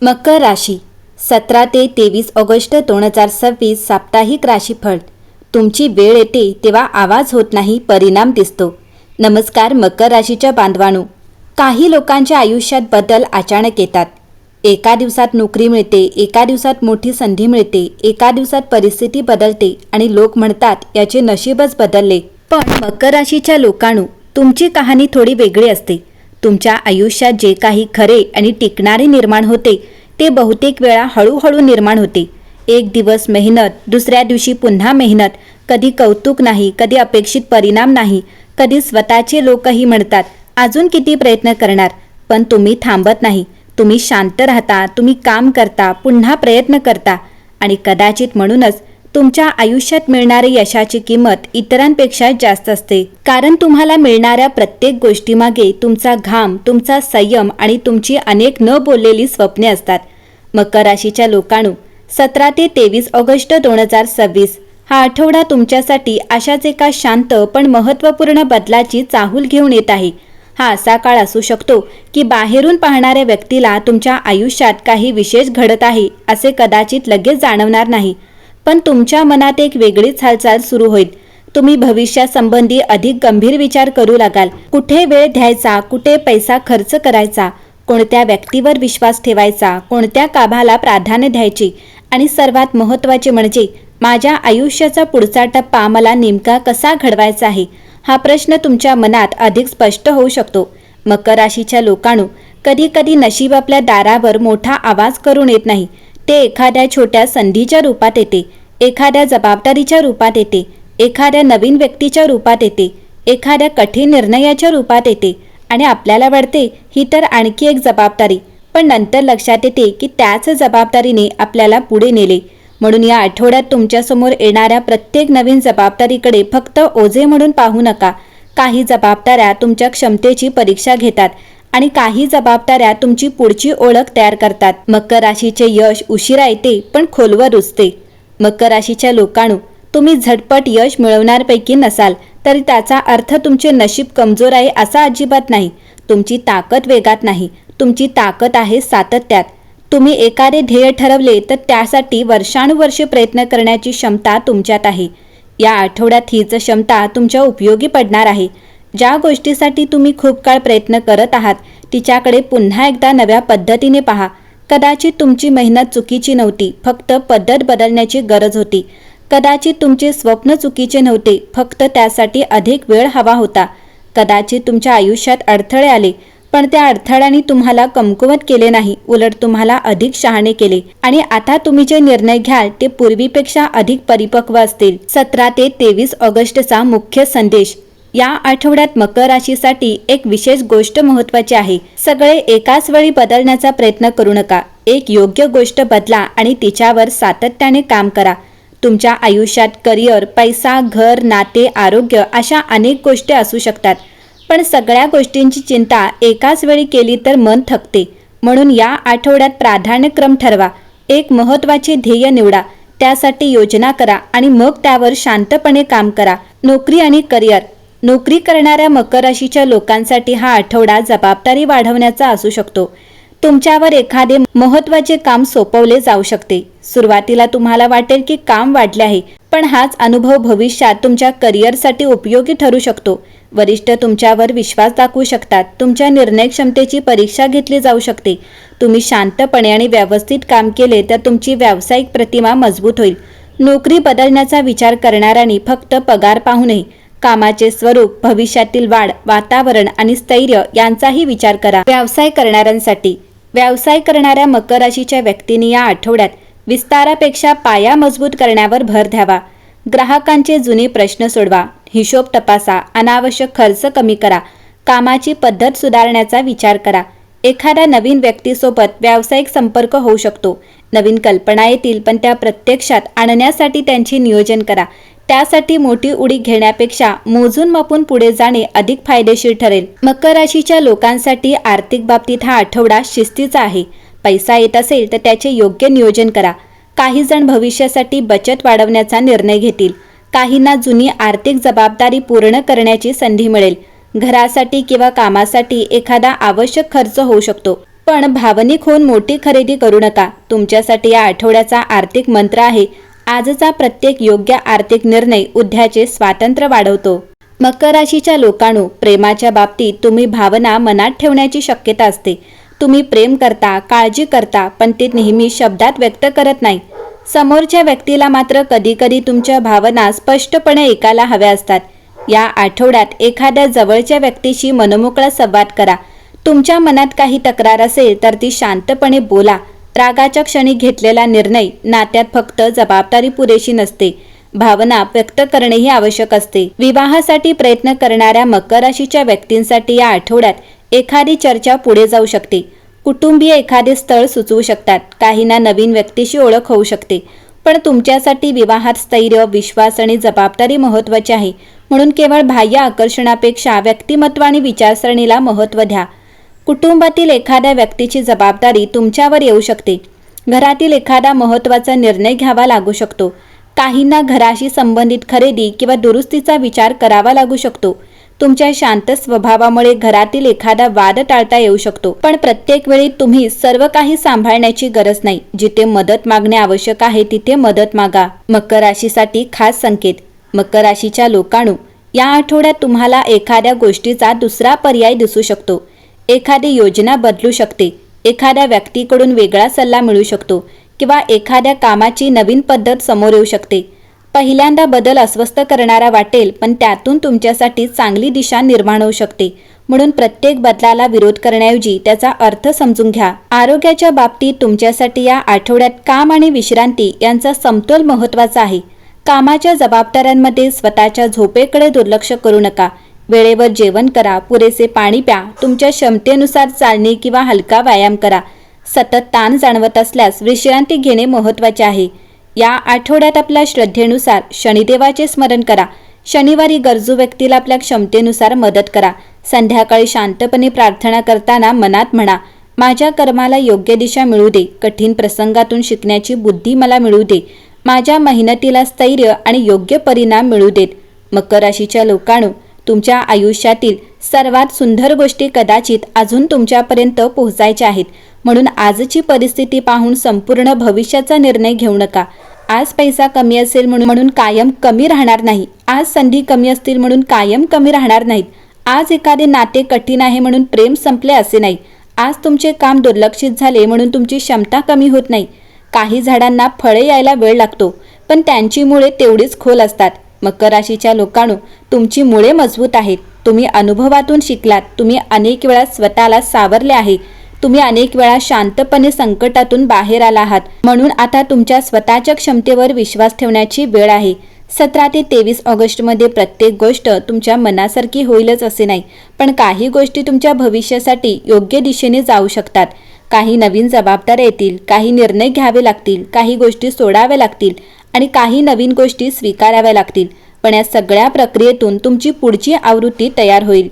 मकर राशी 17 ते 23 ऑगस्ट 2026 साप्ताहिक राशीफळ। तुमची वेळ येते तेव्हा आवाज होत नाही, परिणाम दिसतो। नमस्कार मकर राशीच्या बांधवांनो, काही लोकांच्या आयुष्यात बदल अचानक येतात। एका दिवसात नोकरी मिळते, एका दिवसात मोठी संधी मिळते, एका दिवसात परिस्थिती बदलते आणि लोक म्हणतात याचे नशीबच बदलले। पण मकर राशीच्या लोकांनो, तुमची कहाणी थोडी वेगळी असते। तुमच्या आयुष्यात जे काही खरे आणि टिकणारे निर्माण होते ते बहुतेक वेळा हळूहळू निर्माण होते। एक दिवस मेहनत, दुसऱ्या दिवशी पुन्हा मेहनत, कधी कौतुक नाही, कधी अपेक्षित परिणाम नाही, कधी स्वतःचे लोकही म्हणतात अजून किती प्रयत्न करणार, पण तुम्ही थांबत नाही, तुम्ही शांत राहता, तुम्ही काम करता, पुन्हा प्रयत्न करता आणि कदाचित म्हणूनच तुमच्या आयुष्यात मिळणारी यशाची किंमत इतरांपेक्षा जास्त असते। कारण तुम्हाला मिळणाऱ्या प्रत्येक गोष्टीमागे तुमचा घाम, तुमचा संयम आणि तुमची अनेक न बोललेली स्वप्ने असतात। मकर राशीच्या लोकांनो, 17 ते 23 ऑगस्ट 2026 हा आठवडा तुमच्यासाठी अशाच एका शांत पण महत्त्वपूर्ण बदलाची चाहूल घेऊन येत आहे। हा असा काळ असू शकतो की बाहेरून पाहणाऱ्या व्यक्तीला तुमच्या आयुष्यात काही विशेष घडत आहे असे कदाचित लगेच जाणवणार नाही, पण तुमच्या मनात एक वेगळीच हालचाल सुरू होईल। तुम्ही भविष्यासंबंधी अधिक गंभीर विचार करू लागाल। कुठे वेळ द्यायचा, कुठे पैसा खर्च करायचा, कोणत्या व्यक्तीवर विश्वास ठेवायचा, कोणत्या कामाला प्राधान्य द्यायचे आणि सर्वात महत्त्वाचे म्हणजे माझ्या आयुष्याचा पुढचा टप्पा मला नेमका कसा घडवायचा आहे, हा प्रश्न तुमच्या मनात अधिक स्पष्ट होऊ शकतो। मकर राशीच्या लोकांनो, कधी कधी नशीब आपल्या दारावर मोठा आवाज करून येत नाही, ते एखाद्या छोट्या संधीच्या रूपात येते, एखाद्या जबाबदारीच्या रूपात येते, एखाद्या नवीन व्यक्तीच्या रूपात येते, एखाद्या कठीण निर्णयाच्या रूपात येते आणि आपल्याला वाटते ही तर आणखी एक जबाबदारी, पण नंतर लक्षात येते की त्याच जबाबदारीने आपल्याला पुढे नेले। म्हणून या आठवड्यात तुमच्यासमोर येणाऱ्या प्रत्येक नवीन जबाबदारीकडे फक्त ओझे म्हणून पाहू नका। काही जबाबदाऱ्या तुमच्या क्षमतेची परीक्षा घेतात आणि काही जबाबदाऱ्या तुमची पुढची ओळख तयार करतात। मकर राशीचे यश उशिरा येते पण खोलवर रुजते। मकर राशीच्या लोकांनो, तुम्ही झटपट यश मिळवणाऱ्यांपैकी नसाल तरी त्याचा अर्थ तुमचे नशीब कमजोर आहे असा अजिबात नाही। तुमची ताकद वेगात नाही, तुमची ताकद आहे सातत्यात। तुम्ही एखादे ध्येय ठरवले तर त्यासाठी वर्षानुवर्षे प्रयत्न करण्याची क्षमता तुमच्यात आहे। या आठवड्यात हीच क्षमता तुमच्या उपयोगी पडणार आहे। ज्या गोष्टीसाठी तुम्ही खूप काळ प्रयत्न करत आहात तिच्याकडे पुन्हा एकदा नव्या पद्धतीने पहा। कदाचित तुमची मेहनत चुकीची नव्हती, फक्त पद्धत बदलण्याची गरज होती। कदाचित तुमचे स्वप्न चुकीचे नव्हते, फक्त त्यासाठी अधिक वेळ हवा होता। कदाचित तुमच्या आयुष्यात अडथळे आले, पण त्या अडथळ्यांनी तुम्हाला कमकुवत केले नाही, उलट तुम्हाला अधिक शहाणे केले आणि आता तुम्ही जे निर्णय घ्याल ते पूर्वीपेक्षा अधिक परिपक्व असतील। 17 ते 23 ऑगस्टचा मुख्य संदेश। या आठवड्यात मकर राशीसाठी एक विशेष गोष्ट महत्त्वाची आहे। सगळे एकाच वेळी बदलण्याचा प्रयत्न करू नका। एक योग्य गोष्ट बदला आणि तिच्यावर सातत्याने काम करा। तुमच्या आयुष्यात करिअर, पैसा, घर, नाते, आरोग्य अशा अनेक गोष्टी असू शकतात, पण सगळ्या गोष्टींची चिंता एकाच वेळी केली तर मन थकते। म्हणून या आठवड्यात प्राधान्यक्रम ठरवा, एक महत्त्वाचे ध्येय निवडा, त्यासाठी योजना करा आणि मग त्यावर शांतपणे काम करा। नोकरी आणि करिअर। नोकरी करणाऱ्या मकर राशीच्या लोकांसाठी हा आठवडा जबाबदारी वाढवण्याचा असू शकतो। तुमच्यावर एखादे महत्त्वाचे काम सोपवले जाऊ शकते। सुरुवातीला तुम्हाला वाटेल की काम वाढले आहे, पण हाच अनुभव भविष्यात तुमच्या करिअरसाठी उपयोगी ठरू शकतो। वरिष्ठ तुमच्यावर विश्वास दाखवू शकतात, तुमच्या निर्णय क्षमतेची परीक्षा घेतली जाऊ शकते। तुम्ही शांतपणे आणि व्यवस्थित काम केले तर तुमची व्यावसायिक प्रतिमा मजबूत होईल। नोकरी बदलण्याचा विचार करणाऱ्यांनी फक्त पगार पाहू नये, कामाचे स्वरूप, भविष्यातील वाढ, वातावरण आणि स्थैर्य यांचाही विचार करा। व्यवसाय करणाऱ्यांसाठी। व्यवसाय करणाऱ्या मकर राशीच्या व्यक्तींनी या आठवड्यात विस्तारापेक्षा पाया मजबूत करण्यावर भर द्यावा। ग्राहकांचे जुने प्रश्न सोडवा, हिशोब तपासा, अनावश्यक खर्च कमी करा, कामाची पद्धत सुधारण्याचा विचार करा। एखाद्या नवीन व्यक्तीसोबत व्यावसायिक संपर्क होऊ शकतो। नवीन कल्पना येतील, पण त्या प्रत्यक्षात आणण्यासाठी त्यांचे नियोजन करा। त्यासाठी मोठी उडी घेण्यापेक्षा मोजून मापून पुढे जाणे अधिक फायदेशीर ठरेल। मकर राशीच्या लोकांसाठी आर्थिक बाबतीत हा आठवडा शिस्तीचा आहे। पैसा येत असेल तर त्याचे योग्य नियोजन करा। काही जण भविष्यासाठी बचत वाढवण्याचा निर्णय घेतील, काहींना जुनी आर्थिक जबाबदारी पूर्ण करण्याची संधी मिळेल। घरासाठी किंवा कामासाठी एखादा आवश्यक खर्च होऊ शकतो। पण भावनिक होऊन मोठी खरेदी करू नका. तुमच्यासाठी या आठवड्याचा आर्थिक मंत्र आहे, आजचा प्रत्येक योग्य आर्थिक निर्णय उद्याचे स्वातंत्र्य वाढवतो. मकर राशीच्या लोकांनो, प्रेमाच्या बाबतीत तुम्ही भावना मनात ठेवण्याची शक्यता असते. तुम्ही प्रेम करता, काळजी करता, पण ते नेहमी शब्दात व्यक्त करत नाही. समोरच्या व्यक्तीला मात्र कधीकधी तुमच्या भावना स्पष्टपणे ऐकायला हव्या असतात. या आठवड्यात एखाद्या जवळच्या व्यक्तीशी मनमोकळा संवाद करा. तुमच्या मनात काही तक्रार असेल तर ती शांतपणे बोला. रागाच्या क्षणी घेतलेला निर्णय नात्यात फक्त जबाबदारी पुरेशी नसते, भावना व्यक्त करणेही आवश्यक असते. विवाहासाठी प्रयत्न करणाऱ्या मकर राशीच्या व्यक्तींसाठी या आठवड्यात एखादी चर्चा पुढे जाऊ शकते. कुटुंबीय एखादे स्थळ सुचवू शकतात. काहींना नवीन व्यक्तीशी ओळख होऊ शकते. पण तुमच्यासाठी विवाहात स्थैर्य, विश्वास आणि जबाबदारी महत्त्वाची आहे. म्हणून केवळ बाह्य आकर्षणापेक्षा व्यक्तिमत्व आणि विचारसरणीला महत्त्व द्या. कुटुंबातील एखाद्या व्यक्तीची जबाबदारी तुमच्यावर येऊ शकते. घरातील एखादा महत्त्वाचा निर्णय घ्यावा लागू शकतो. काहींना घराशी संबंधित खरेदी किंवा दुरुस्तीचा विचार करावा लागू शकतो. तुमच्या शांत स्वभावामुळे घरातील एखादा वाद टाळता येऊ शकतो. पण प्रत्येक वेळी तुम्ही सर्व काही सांभाळण्याची गरज नाही. जिथे मदत मागणे आवश्यक आहे तिथे मदत मागा. मकर राशीसाठी खास संकेत. मकर राशीच्या लोकांनो, या आठवड्यात तुम्हाला एखाद्या गोष्टीचा दुसरा पर्याय दिसू शकतो. एखादी योजना बदलू शकते. एखाद्या व्यक्तीकडून वेगळा सल्ला मिळू शकतो किंवा एखाद्या कामाची नवीन पद्धत समोर येऊ शकते. पहिल्यांदा बदल अस्वस्थ करणारा वाटेल, पण त्यातून तुमच्यासाठी चांगली दिशा निर्माण होऊ शकते. म्हणून प्रत्येक बदलाला विरोध करण्याऐवजी त्याचा अर्थ समजून घ्या. आरोग्याच्या बाबतीत तुमच्यासाठी या आठवड्यात काम आणि विश्रांती यांचा समतोल महत्त्वाचा आहे. कामाच्या जबाबदाऱ्यांमध्ये स्वतःच्या झोपेकडे दुर्लक्ष करू नका. वेळेवर जेवण करा, पुरेसे पाणी प्या, तुमच्या क्षमतेनुसार चालणे किंवा हलका व्यायाम करा. सतत ताण जाणवत असल्यास विश्रांती घेणे महत्त्वाचे आहे. या आठवड्यात आपल्या श्रद्धेनुसार शनिदेवाचे स्मरण करा. शनिवारी गरजू व्यक्तीला आपल्या क्षमतेनुसार मदत करा. संध्याकाळी शांतपणे प्रार्थना करताना मनात म्हणा, माझ्या कर्माला योग्य दिशा मिळू दे. कठीण प्रसंगातून शिकण्याची बुद्धी मला मिळू दे. माझ्या मेहनतीला स्थैर्य आणि योग्य परिणाम मिळू देत. मकर राशीच्या लोकांनो, तुमच्या आयुष्यातील सर्वात सुंदर गोष्टी कदाचित अजून तुमच्यापर्यंत पोहोचायच्या आहेत. म्हणून आजची परिस्थिती पाहून संपूर्ण भविष्याचा निर्णय घेऊ नका. आज पैसा कमी असेल म्हणून कायम कमी राहणार नाही. आज संधी कमी असतील म्हणून कायम कमी राहणार नाहीत. आज एखादे नाते कठीण आहे म्हणून प्रेम संपले असे नाही. आज तुमचे काम दुर्लक्षित झाले म्हणून तुमची क्षमता कमी होत नाही. काही झाडांना फळे यायला वेळ लागतो, पण त्यांची मुळे तेवढीच खोल असतात. मकर राशीच्या लोकांनो, तुमची मुळे मजबूत आहेत. तुम्ही अनुभवातून शिकलात. तुम्ही अनेक वेळा स्वतःला सावरले आहे. तुम्ही अनेक वेळा शांतपणे संकटातून बाहेर आला आहात. म्हणून आता तुमच्या स्वतःच्या क्षमतेवर विश्वास ठेवण्याची वेळ आहे. 17 ते 23 ऑगस्टमध्ये प्रत्येक गोष्ट तुमच्या मनासारखी होईलच असे नाही, पण काही गोष्टी तुमच्या भविष्यासाठी योग्य दिशेने जाऊ शकतात. काही नवीन जबाबदाऱ्या येतील, काही निर्णय घ्यावे लागतील, काही गोष्टी सोडाव्या लागतील आणि काही नवीन गोष्टी स्वीकाराव्या लागतील. पण या सगळ्या प्रक्रियेतून तुमची पुढची आवृत्ती तयार होईल.